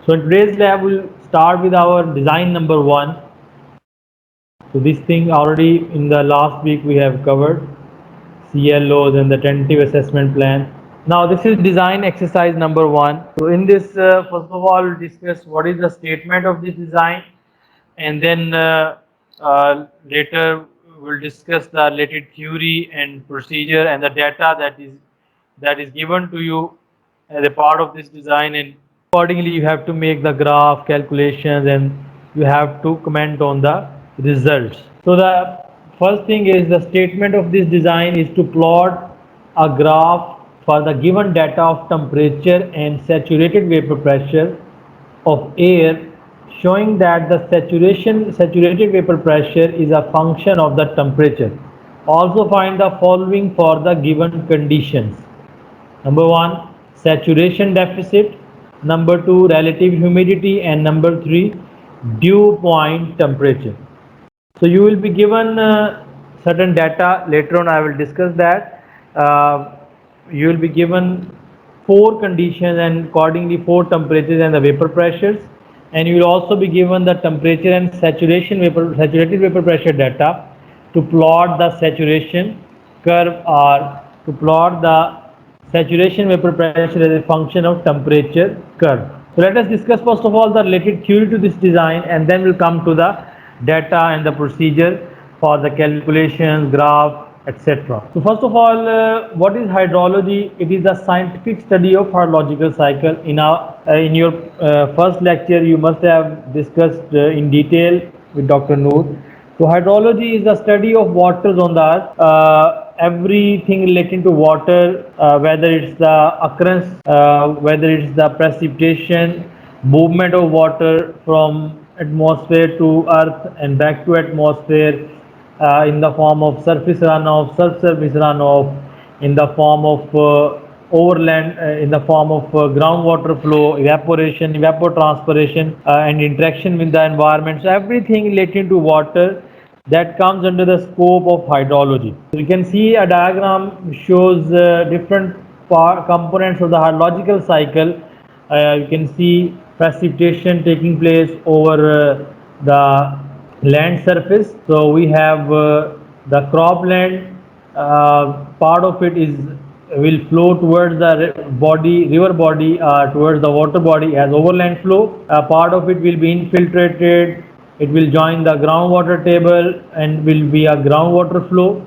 So in today's lab, we'll start with our design number one. So this thing already in the last week we have covered CLOs and the tentative assessment plan. Now this is design exercise number one. So in this, first of all, we'll discuss what is the statement of this design, and then later we'll discuss the related theory and procedure and the data that is given to you as a part of this design, and accordingly you have to make the graph calculations and you have to comment on the results. So the first thing is the statement of this design is to plot a graph for the given data of temperature and saturated vapor pressure of air, showing that the saturated vapor pressure is a function of the temperature. Also find the following for the given conditions. Number one, saturation deficit. Number two, relative humidity. And number three, dew point temperature. So you will be given certain data. Later on I will discuss that. You will be given four conditions and accordingly four temperatures and the vapor pressures, and you will also be given the temperature and saturated vapor pressure data to plot the saturation curve or to plot the saturation vapor pressure as a function of temperature curve. So let us discuss first of all the related theory to this design, and then we'll come to the data and the procedure for the calculations, graph, etc. So first of all, what is hydrology? It is the scientific study of hydrological cycle. In your first lecture, you must have discussed in detail with Dr. Noor. So hydrology is the study of waters on the earth. Everything relating to water, whether it's the occurrence, whether it's the precipitation, movement of water from atmosphere to earth and back to atmosphere, in the form of surface runoff, subsurface runoff, in the form of overland, in the form of groundwater flow, evaporation, evapotranspiration, and interaction with the environment. So everything relating to water that comes under the scope of hydrology. So you can see a diagram shows different components of the hydrological cycle. You can see precipitation taking place over the land surface. So we have the cropland, part of it is will flow towards the river body, towards the water body as overland flow. Part of it will be infiltrated, it will join the groundwater table and will be a groundwater flow.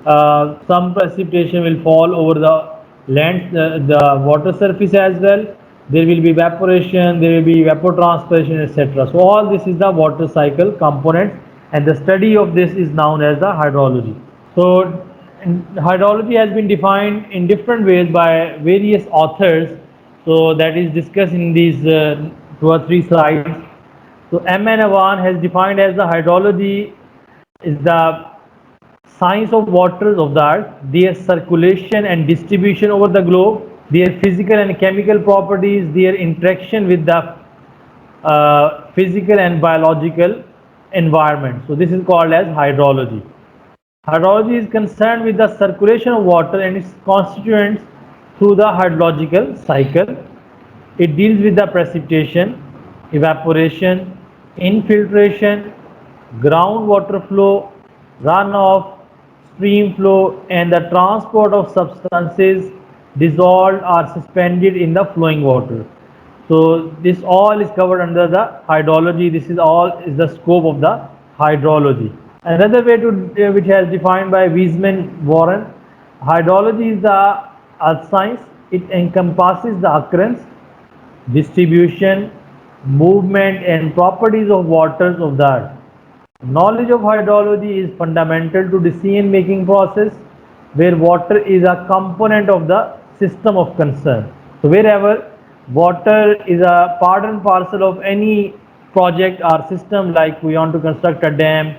Some precipitation will fall over the land, the water surface as well. There will be evaporation, there will be evapotranspiration, etc. So all this is the water cycle component, and the study of this is known as the hydrology. So hydrology has been defined in different ways by various authors. So that is discussed in these two or three slides. So M. N. Awan has defined as the hydrology is the science of waters of the earth, their circulation and distribution over the globe, their physical and chemical properties, their interaction with the physical and biological environment. So this is called as hydrology. Hydrology is concerned with the circulation of water and its constituents through the hydrological cycle. It deals with the precipitation, evaporation, infiltration, groundwater flow, runoff, stream flow, and the transport of substances dissolved or suspended in the flowing water. So this all is covered under the hydrology. This is all is the scope of the hydrology. Another way to which has defined by Wiseman Warren, hydrology is the earth science. It encompasses the occurrence, distribution, movement, and properties of waters of the earth. Knowledge of hydrology is fundamental to decision making process where water is a component of the system of concern. So wherever water is a part and parcel of any project or system, like we want to construct a dam,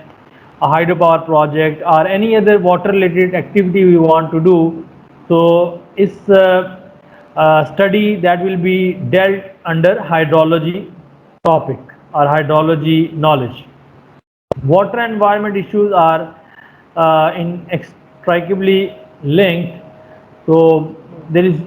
a hydropower project, or any other water related activity we want to do, so it's a study that will be dealt under hydrology topic or hydrology knowledge. Water and environment issues are inextricably linked. So there is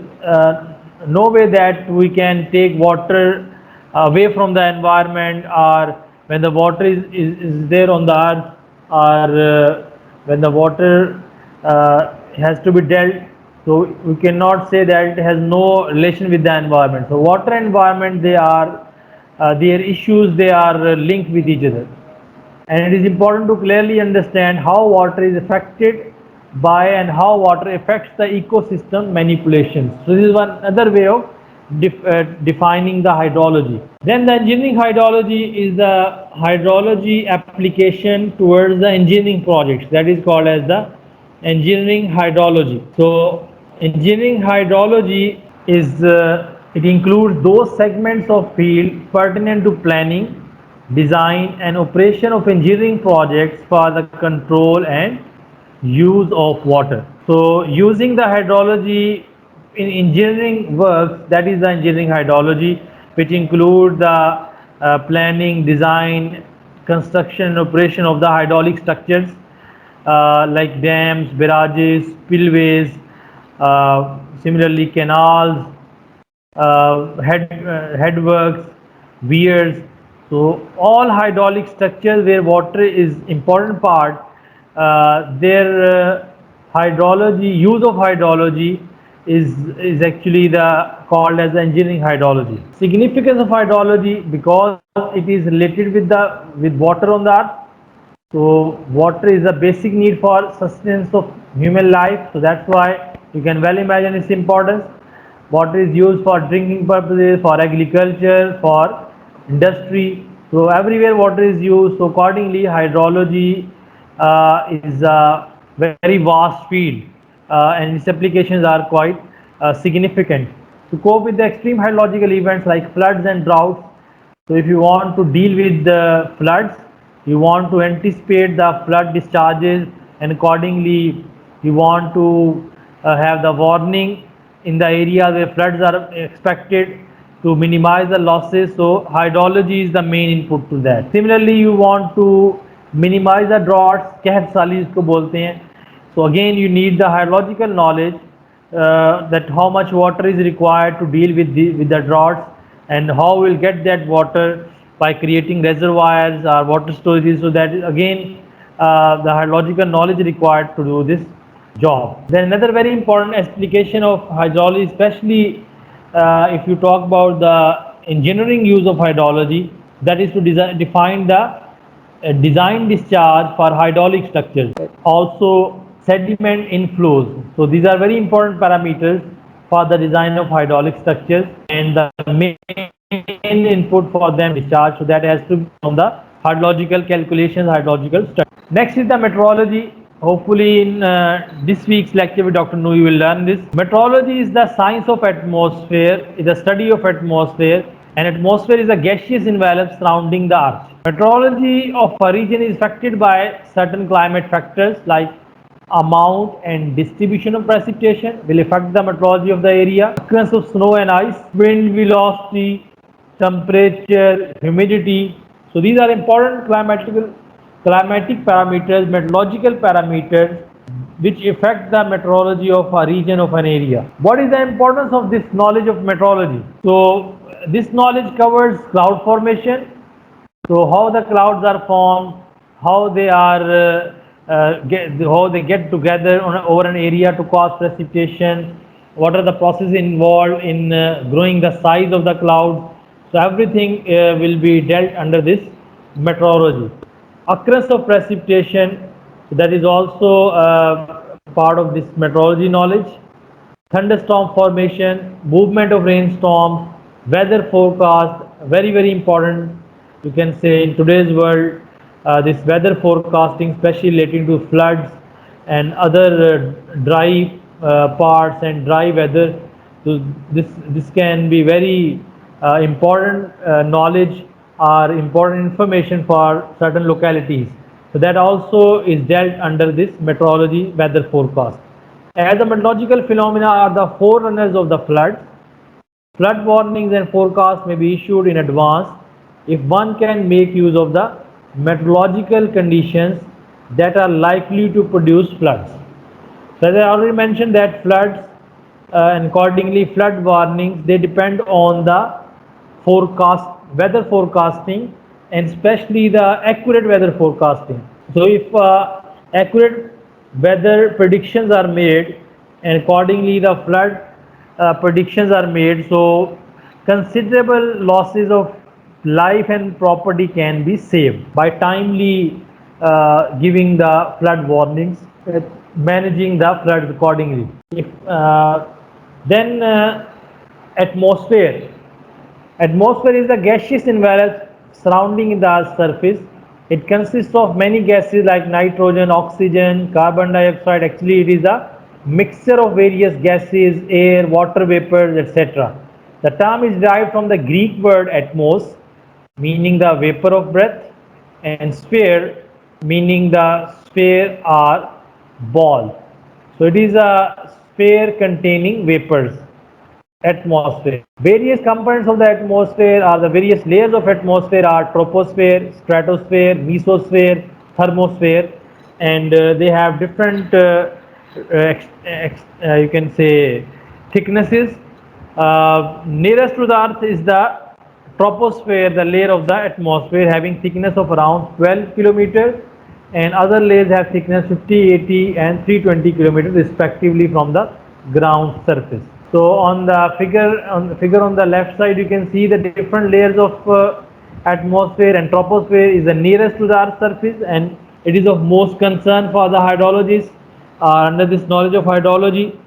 no way that we can take water away from the environment, or when the water is there on the earth, or when the water has to be dealt, so we cannot say that it has no relation with the environment. So water and environment, they are their issues, they are linked with each other, and it is important to clearly understand how water is affected by and how water affects the ecosystem manipulations. So this is one other way of defining the hydrology. Then the engineering hydrology is the hydrology application towards the engineering projects, that is called as the engineering hydrology. So engineering hydrology is it includes those segments of field pertinent to planning, design and operation of engineering projects for the control and use of water. So using the hydrology in engineering works, that is the engineering hydrology, which include the planning, design, construction and operation of the hydraulic structures like dams, barrages, spillways, similarly canals, headworks, weirs. So all hydraulic structures where water is important part, their hydrology, use of hydrology is actually the called as engineering hydrology. Significance of hydrology, because it is related with water on the earth. So water is a basic need for sustenance of human life. So that's why you can well imagine its importance. Water is used for drinking purposes, for agriculture, for industry. So everywhere water is used. So accordingly, hydrology is a very vast field, and its applications are quite significant. To cope with the extreme hydrological events like floods and droughts, so if you want to deal with the floods, you want to anticipate the flood discharges, and accordingly you want to have the warning in the area where floods are expected to minimize the losses. So hydrology is the main input to that. Similarly, you want to minimize the droughts, कहत साली जिसको बोलते हैं. So again, you need the hydrological knowledge, that how much water is required to deal with the droughts, and how we'll get that water by creating reservoirs or water storages. So that is again the hydrological knowledge required to do this job. Then another very important application of hydrology, especially if you talk about the engineering use of hydrology, that is to define the design discharge for hydraulic structures. Also sediment inflows. So these are very important parameters for the design of hydraulic structures, and the main input for them discharge. So that has to be from the hydrological calculations, hydrological structure. Next is the meteorology. Hopefully in this week's lecture with Dr. Nu you will learn this. Meteorology is the science of atmosphere, is the study of atmosphere, and atmosphere is a gaseous envelope surrounding the earth. Meteorology of a region is affected by certain climate factors like amount and distribution of precipitation will affect the meteorology of the area, occurrence of snow and ice, wind velocity, temperature, humidity. So these are important climatic parameters, meteorological parameters which affect the meteorology of a region, of an area. What is the importance of this knowledge of meteorology? So this knowledge covers cloud formation. So how the clouds are formed, how they are how they get together over an area to cause precipitation, what are the processes involved in growing the size of the cloud. So everything will be dealt under this meteorology. Occurrence of precipitation, that is also part of this meteorology knowledge. Thunderstorm formation, movement of rainstorms, weather forecast, very important. You can say in today's world, this weather forecasting, especially relating to floods and other dry parts and dry weather. So this can be very important knowledge or important information for certain localities. So that also is dealt under this meteorology weather forecast. As the meteorological phenomena are the forerunners of the floods, flood warnings and forecasts may be issued in advance if one can make use of the meteorological conditions that are likely to produce floods. So as I already mentioned that floods and accordingly flood warnings, they depend on the forecast weather forecasting, and especially the accurate weather forecasting. So if accurate weather predictions are made and accordingly the flood predictions are made, so considerable losses of life and property can be saved by timely giving the flood warnings, managing the floods accordingly. If then atmosphere. Atmosphere is the gaseous environment surrounding the Earth's surface. It consists of many gases like nitrogen, oxygen, carbon dioxide. Actually, it is a mixture of various gases, air, water vapors, etc. The term is derived from the Greek word atmos, meaning the vapor of breath, and sphere, meaning the sphere or ball. So it is a sphere containing vapors. Atmosphere. Various components of the atmosphere are the various layers of atmosphere are troposphere, stratosphere, mesosphere, thermosphere, and they have different you can say thicknesses. Nearest to the earth is the troposphere, the layer of the atmosphere having thickness of around 12 kilometers, and other layers have thickness 50, 80 and 320 kilometers respectively from the ground surface. So on the figure on the left side, you can see the different layers of atmosphere, and troposphere is the nearest to the Earth's surface, and it is of most concern for the hydrologists under this knowledge of hydrology.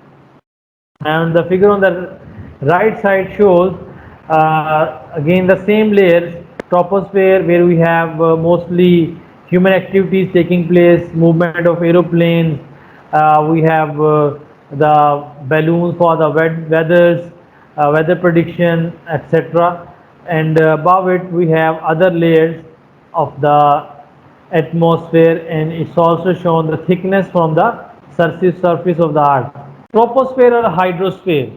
And the figure on the right side shows again the same layers, troposphere, where we have mostly human activities taking place, movement of aeroplanes, we have the balloons for the weathers, weather prediction, etc. And above it we have other layers of the atmosphere, and it's also shown the thickness from the surface of the earth. Troposphere or hydrosphere,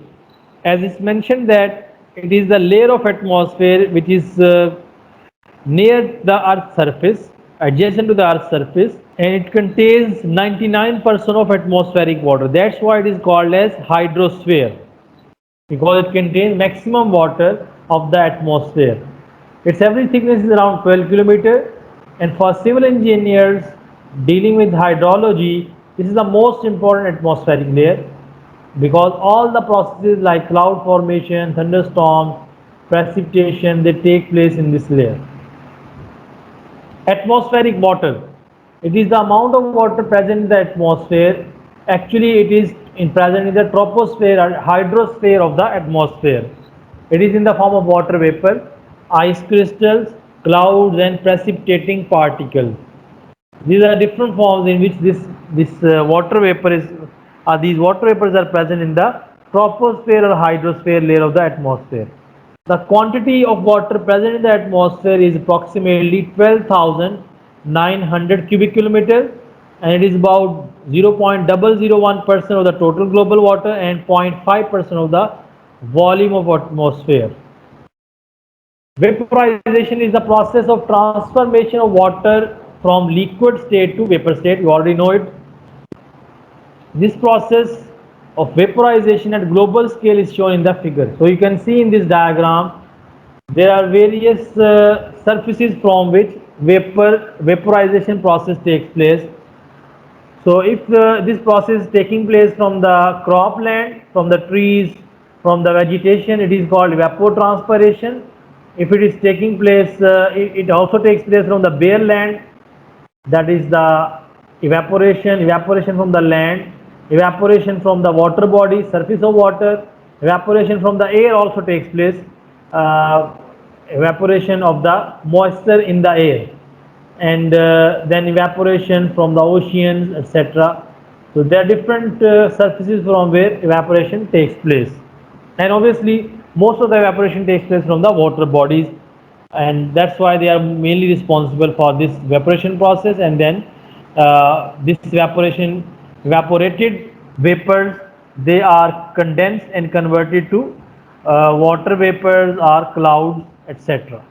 as it's mentioned that it is the layer of atmosphere which is near the earth's surface, adjacent to the earth's surface, and it contains 99% of atmospheric water. That's why it is called as hydrosphere, because it contains maximum water of the atmosphere. Its average thickness is around 12 kilometers, and for civil engineers dealing with hydrology, this is the most important atmospheric layer, because all the processes like cloud formation, thunderstorms, precipitation, they take place in this layer. Atmospheric water. It is the amount of water present in the atmosphere. Actually, it is present in the troposphere or hydrosphere of the atmosphere. It is in the form of water vapor, ice crystals, clouds, and precipitating particles. These are different forms in which this water vapor is. These water vapors are present in the troposphere or hydrosphere layer of the atmosphere. The quantity of water present in the atmosphere is approximately 12,900 cubic kilometers, and it is about 0.001% of the total global water and 0.5% of the volume of atmosphere. Vaporization is the process of transformation of water from liquid state to vapor state. You already know it. This process of vaporization at global scale is shown in the figure. So you can see in this diagram there are various surfaces from which vaporization process takes place. So if this process is taking place from the cropland, from the trees, from the vegetation, it is called evapotranspiration. If it is taking place, it also takes place from the bare land, that is the evaporation from the land, evaporation from the water body, surface of water, evaporation from the air also takes place, uh, evaporation of the moisture in the air, and then evaporation from the oceans, etc. So there are different surfaces from where evaporation takes place, and obviously most of the evaporation takes place from the water bodies, and that's why they are mainly responsible for this evaporation process. And then this evaporated vapors, they are condensed and converted to water vapors or clouds, etc.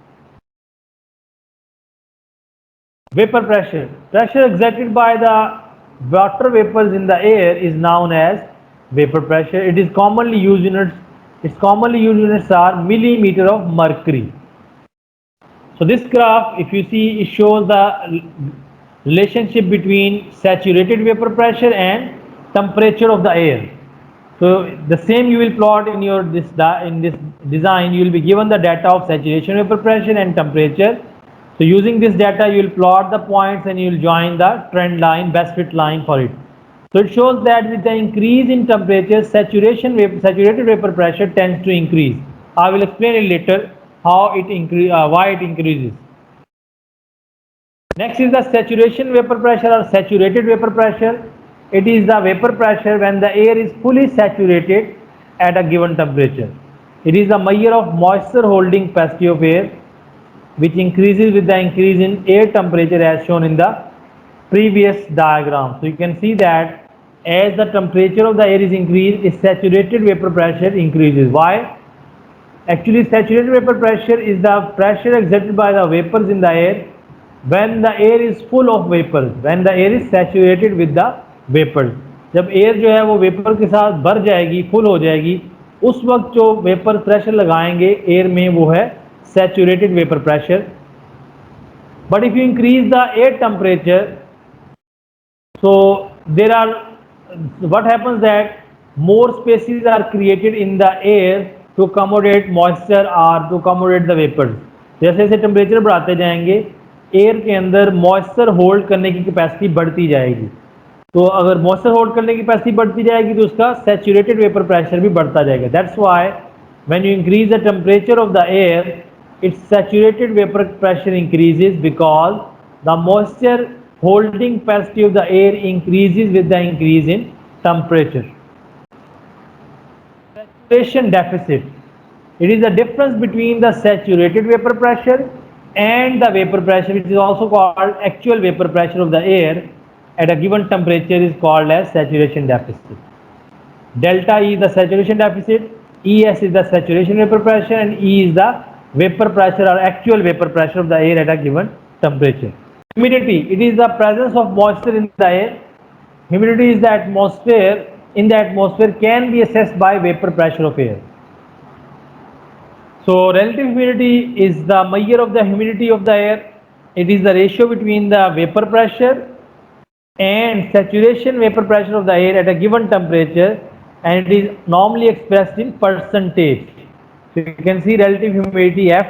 Vapor pressure. Pressure exerted by the water vapors in the air is known as vapor pressure. Its commonly used units are millimeter of mercury. So this graph, if you see, it shows the relationship between saturated vapor pressure and temperature of the air. So the same you will plot in your in this design. You will be given the data of saturation vapor pressure and temperature. So using this data, you will plot the points and you will join the trend line, best fit line for it. So it shows that with the increase in temperature, saturated vapor pressure tends to increase. I will explain it later why it increases. Next is the saturation vapor pressure or saturated vapor pressure. It is the vapor pressure when the air is fully saturated at a given temperature. It is a measure of moisture holding capacity of air, which increases with the increase in air temperature as shown in the previous diagram. So you can see that as the temperature of the air is increased, its saturated vapor pressure increases. Why? Actually, saturated vapor pressure is the pressure exerted by the vapors in the air when the air is full of vapors, when the air is saturated with the vapors. जब air जो है वो vapour के साथ भर जाएगी, full हो जाएगी, उस वक्त जो वेपर प्रेशर लगाएंगे एयर में वो है saturated vapour pressure. But if you increase the air temperature, so there are what happens that more spaces are created in the air to accommodate moisture or to accommodate the vapors. जैसे जैसे temperature बढ़ाते जाएंगे air के अंदर moisture hold करने की capacity बढ़ती जाएगी. तो अगर मॉइस्चर होल्ड करने की कैपेसिटी बढ़ती जाएगी तो उसका सैचुरेटेड वेपर प्रेशर भी बढ़ता जाएगा. That's why when you increase the temperature of the air its saturated vapor pressure increases because the moisture holding capacity of the air increases with the increase in temperature. Saturation deficit. It is the difference between the saturated vapor pressure and the vapor pressure, which is also called actual vapor pressure of the air at a given temperature is called as saturation deficit. Delta E is the saturation deficit, ES is the saturation vapor pressure, and E is the vapor pressure or actual vapor pressure of the air at a given temperature. Humidity, it is the presence of moisture in the air. Humidity is the atmosphere, in the atmosphere can be assessed by vapor pressure of air. So relative humidity is the measure of the humidity of the air. It is the ratio between the vapor pressure and saturation vapor pressure of the air at a given temperature, and it is normally expressed in percentage. So you can see relative humidity F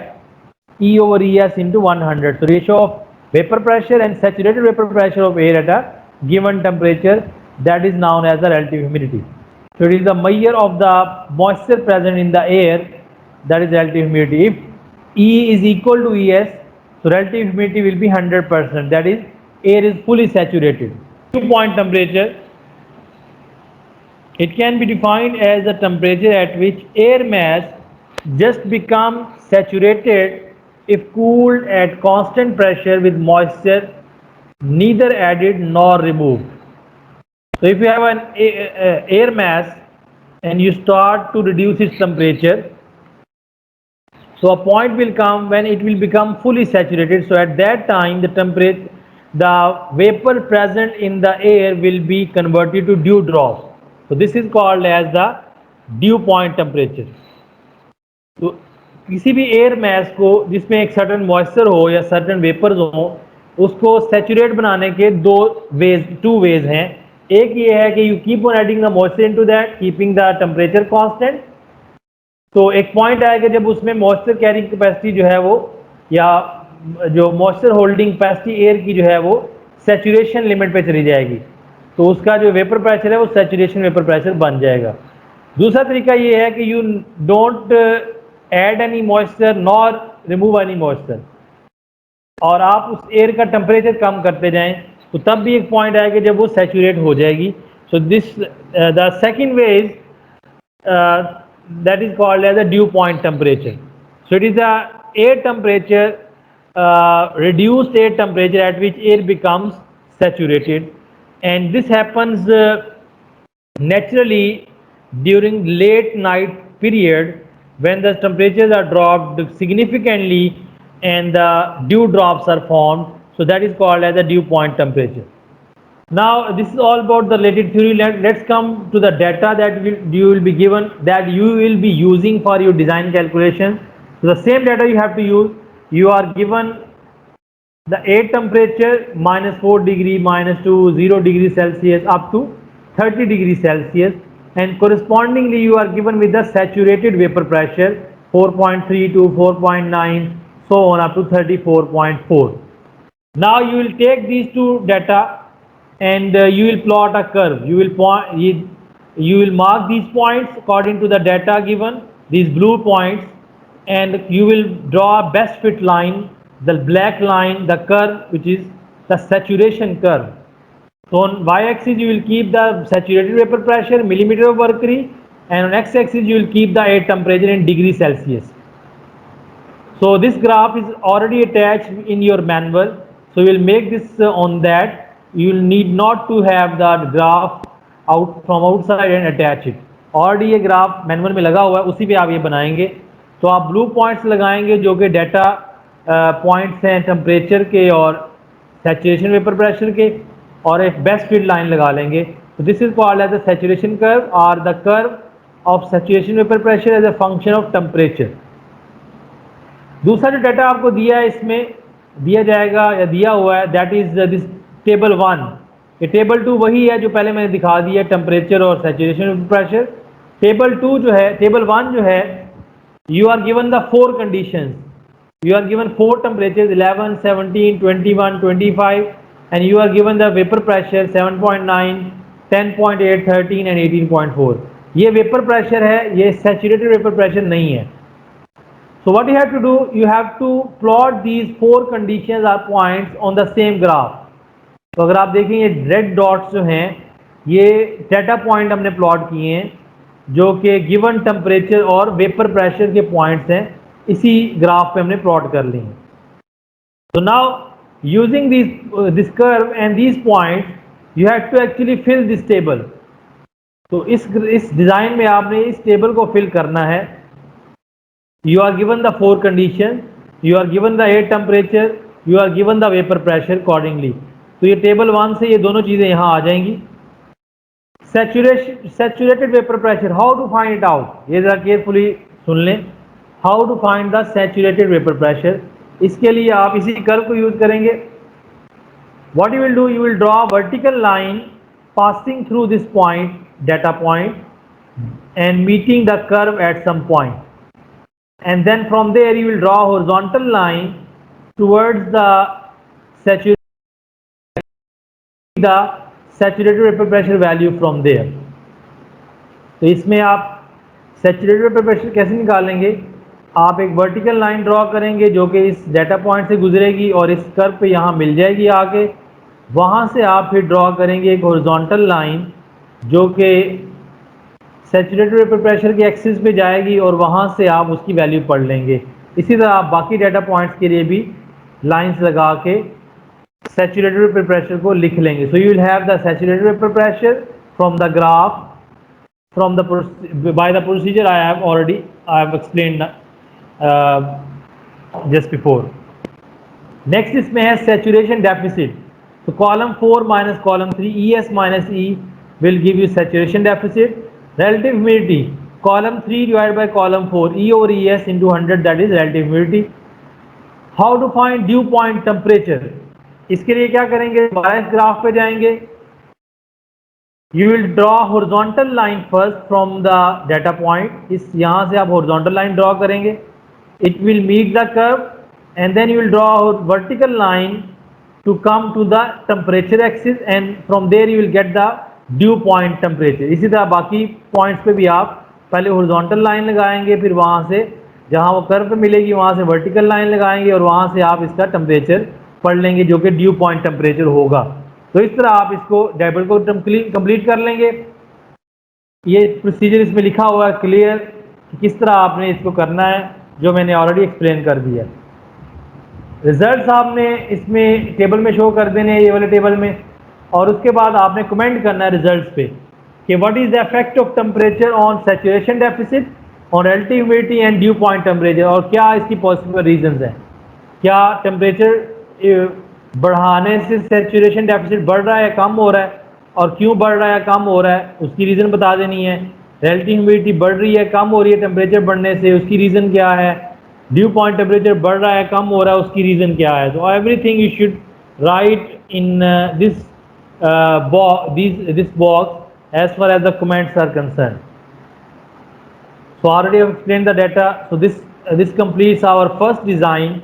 E over ES into 100. So ratio of vapor pressure and saturated vapor pressure of air at a given temperature, that is known as the relative humidity. So it is the measure of the moisture present in the air, that is relative humidity. If E is equal to ES, so relative humidity will be 100%, that is air is fully saturated. Dew point temperature, it can be defined as the temperature at which air mass just becomes saturated if cooled at constant pressure with moisture neither added nor removed. So if you have an air mass and you start to reduce its temperature, so a point will come when it will become fully saturated. So at that time the vapor present in the air will be converted to dew drops. So this is called as the dew point temperature. तो किसी भी air mess को जिसमें एक certain moisture हो या certain vapours हो उसको सैचुरेट बनाने के टू वेज हैं. एक ये है कि you keep on adding the moisture into that keeping the temperature constant. तो एक पॉइंट आएगा जब उसमें मॉइस्चर कैरिंग कैपेसिटी जो है वो या जो मॉइस्चर होल्डिंग कैपेसिटी एयर की जो है वो सैचुरेशन लिमिट पे चली जाएगी, तो उसका जो वेपर प्रेशर है वो सैचुरेशन वेपर प्रेशर बन जाएगा. दूसरा तरीका ये है कि you don't add any moisture nor remove any moisture, और आप उस एयर का टेम्परेचर कम करते जाएं तो तब भी एक पॉइंट आएगा जब वो सैचुरेट हो जाएगी. So this the second way is that is called as a dew point temperature. So it is the air temperature, reduced air temperature at which air becomes saturated, and this happens naturally during late night period when the temperatures are dropped significantly and the dew drops are formed. So that is called as the dew point temperature. Now this is all about the related theory. Let's come to the data that you will be given, that you will be using for your design calculation. So the same data you have to use. you are given the air temperature -4 degree, -2, 0 degree Celsius up to 30 degree Celsius, and correspondingly you are given with the saturated vapor pressure 4.3 to 4.9, so on up to 34.4. Now you will take these two data and you will plot a curve. You will mark these points according to the data given, these blue points, and you will draw a best fit line, the black line, the curve which is the saturation curve. So on y-axis you will keep the saturated vapor pressure, millimeter of mercury, and on x-axis you will keep the air temperature in degree Celsius. So this graph is already attached in your manual, so you will make this on that. You will need not to have the graph out from outside and attach it. Already ये graph manual में लगा हुआ है, उसी पे आप ये बनाएंगे. तो आप ब्लू पॉइंट्स लगाएंगे जो कि डाटा पॉइंट्स हैं टेम्परेचर के और सैचुरेशन वेपर प्रेशर के, और एक बेस्ट फिट लाइन लगा लेंगे. तो this is called as the saturation curve और the curve of saturation vapour pressure as a function of temperature. दूसरा जो डाटा आपको दिया है इसमें दिया जाएगा या दिया हुआ है, दैट इज दिस टेबल 1. ये टेबल 2 वही है जो पहले मैंने दिखा दिया, टेम्परेचर और सैचुरेशन प्रेशर. टेबल 2 जो है, टेबल 1 जो है, you are given the 4 conditions. You are given 4 temperature 11, 17, 21, 25, and you are given the vapour pressure 7.9, 10.8, 13 and 18.4. ये वेपर प्रेशर है, ये सैचुरेटेड वेपर प्रेशर नहीं है. So what you have to do, you have to plot these 4 conditions or points on the same graph. तो अगर आप देखें ये रेड डॉट्स जो हैं ये डाटा पॉइंट हमने प्लॉट किए हैं जो कि गिवन टेम्परेचर और वेपर प्रेशर के पॉइंट्स हैं, इसी ग्राफ पे हमने प्लॉट कर लिए हैं. So now using this curve and these points you have to actually fill this table. तो इस डिज़ाइन में आपने इस टेबल को फिल करना है. You are given the 4 conditions, you are given the air temperature, you are given the vapor pressure accordingly. तो ये टेबल 1 से ये दोनों चीज़ें यहाँ आ जाएंगी. Saturated vapor pressure, how to find it out? ये ज़रा केयरफुली सुन लें. How to find the saturated vapor pressure? इसके लिए आप इसी कर्व को यूज़ करेंगे. What you will do, you will draw a vertical line passing through this point, data point, and meeting the curve at some point. And then from there you will draw a horizontal line towards the saturated vapor pressure value from there. तो इसमें आप saturated vapour pressure कैसे निकालेंगे? आप एक vertical line draw करेंगे जो कि इस डाटा पॉइंट से गुजरेगी और इस कर्व पे यहाँ मिल जाएगी आके. वहाँ से आप फिर ड्रॉ करेंगे एक हॉरिजॉन्टल लाइन जो कि सैचुरेटेड वेपर प्रेशर के एक्सिस पे जाएगी और वहाँ से आप उसकी वैल्यू पढ़ लेंगे. इसी तरह आप बाकी डाटा पॉइंट्स के लिए भी लाइंस लगा के सैचुरेटेड वेपर प्रेशर को लिख लेंगे. So you will have the saturated vapour pressure from the graph from the by the procedure I have explained just before. Next इसमें है सैचुरेशन डेफिसिट. तो column 4 minus column 3, ES minus E will give you saturation deficit. Relative humidity, column 3 divided by column 4, E over ES into 100, that is relative humidity. How to find dew point temperature? इसके लिए क्या करेंगे? दोबारा इस graph पे जाएंगे. You will draw horizontal line first from the data point. इस यहाँ से आप horizontal line draw करेंगे. It will meet the curve and then you will draw a vertical line to come to the temperature axis, and from there you will get the due point temperature. इसी तरह बाकी points पे भी आप पहले horizontal line लगाएंगे, फिर वहाँ से जहाँ वो कर्व पे मिलेगी वहाँ से वर्टिकल लाइन लगाएंगे और वहाँ से आप इसका टेम्परेचर पढ़ लेंगे जो कि ड्यू पॉइंट टेम्परेचर होगा. तो इस तरह आप इसको टेबल को कंप्लीट कर लेंगे. ये प्रोसीजर इसमें लिखा हुआ है क्लियर कि किस तरह आपने इसको करना है, जो मैंने ऑलरेडी एक्सप्लेन कर दिया. रिजल्ट्स आपने इसमें टेबल में शो कर देने हैं, ये वाले टेबल में, और उसके बाद आपने कमेंट करना है रिजल्ट्स पे कि what is the effect of temperature on saturation deficit, on relative humidity and due point temperature, और क्या इसकी पॉसिबल रीजंस हैं. क्या टेम्परेचर बढ़ाने से सैचुरेशन डेफिसिट बढ़ रहा है या कम हो रहा है, और क्यों बढ़ रहा है या कम हो रहा है उसकी रीज़न बता देनी है. रिलेटिव ह्यूमिडिटी बढ़ रही है, कम हो रही है टेम्परेचर बढ़ने से, उसकी रीज़न क्या है. ड्यू पॉइंट टेम्परेचर बढ़ रहा है, कम हो रहा है, उसकी रीज़न क्या है? तो everything you should write in this box as far as the comments are concerned. So already I've explained the data. So this completes our first design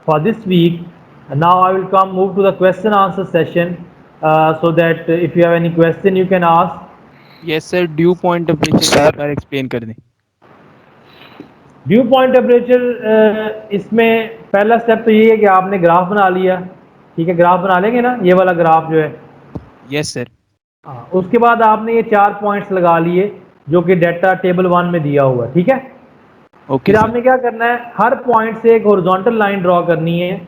for this week. And now I will come move to the question answer session, so that if you have any question you can ask. Yes sir, due point temperature का एक बार explain कर दें। Due point temperature, इसमें पहला step तो ये है कि आपने ग्राफ बना लिया, ठीक है, ग्राफ बना लेंगे ना, ये वाला ग्राफ जो है। Yes sir. हाँ, उसके बाद आपने ये 4 पॉइंट्स लगा लिए जो कि डाटा टेबल 1 में दिया हुआ है, ठीक है। ओके फिर सर। आपने क्या करना है, हर पॉइंट से एक हॉरिजॉन्टल लाइन ड्रॉ करनी है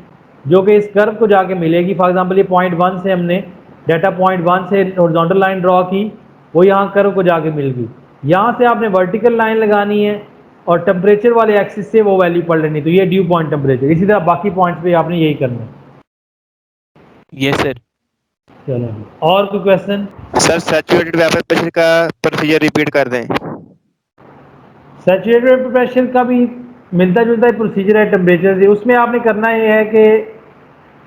जो कि इस कर्व को जाके मिलेगी। फॉर एग्जांपल ये पॉइंट 1 से हमने डाटा पॉइंट 1 से हॉरिजॉन्टल लाइन ड्रॉ की, वो यहाँ कर्व को जाके मिल गई। यहाँ से आपने वर्टिकल लाइन लगानी है और टेम्परेचर वाले एक्सिस से वो वैल्यू पढ़ लेनी। तो ये ड्यू पॉइंट टेम्परेचर। इसी तरह बाकी पॉइंट्स पे आपने यही करना है। Yes sir. चलो जी, और कोई question? Sir saturated vapour pressure का प्रोसीजर रिपीट कर दें। सैचुरेटेड प्रेशर का भी मिलता जुलता ही प्रोसीजर है टेम्परेचर से। उसमें आपने करना ये है कि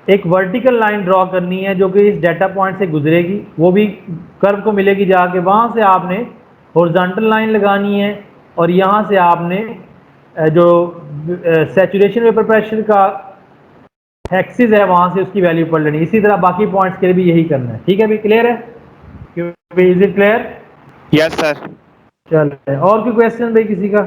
एक वर्टिकल लाइन ड्रॉ करनी है जो कि इस डाटा पॉइंट से गुजरेगी, वो भी कर्व को मिलेगी जाके। वहाँ से आपने हॉरिजॉन्टल लाइन लगानी है और यहाँ से आपने जो सैचुरेशन वेपर प्रेशर का एक्सिस है वहाँ से उसकी वैल्यू पढ़ लेनी। इसी तरह बाकी पॉइंट्स के लिए भी यही करना है। ठीक है, अभी क्लियर है? Is it clear? Yes sir. चलो, और कोई क्वेश्चन भाई किसी का?